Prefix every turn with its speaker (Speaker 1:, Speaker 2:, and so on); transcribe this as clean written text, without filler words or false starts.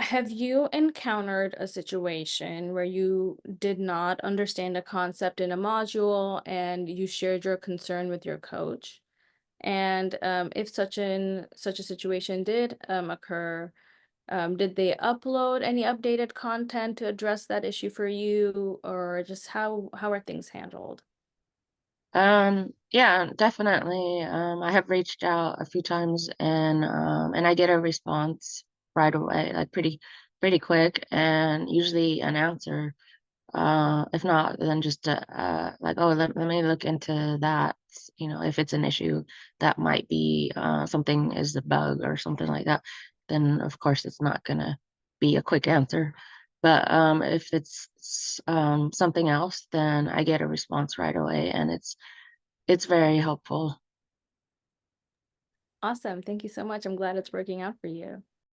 Speaker 1: Have you encountered a situation where you did not understand a concept in a module and you shared your concern with your coach? And if such a situation did occur, did they upload any updated content to address that issue for you, or just how are things handled?
Speaker 2: Yeah, definitely. I have reached out a few times and I get a response right away, like pretty quick, and usually an answer. If not, then just like, oh, let me look into that. If it's an issue that might be something is a bug or something like that, then of course it's not gonna be a quick answer. But if it's something else, then I get a response right away, and it's very helpful.
Speaker 1: Awesome. Thank you so much. I'm glad it's working out for you.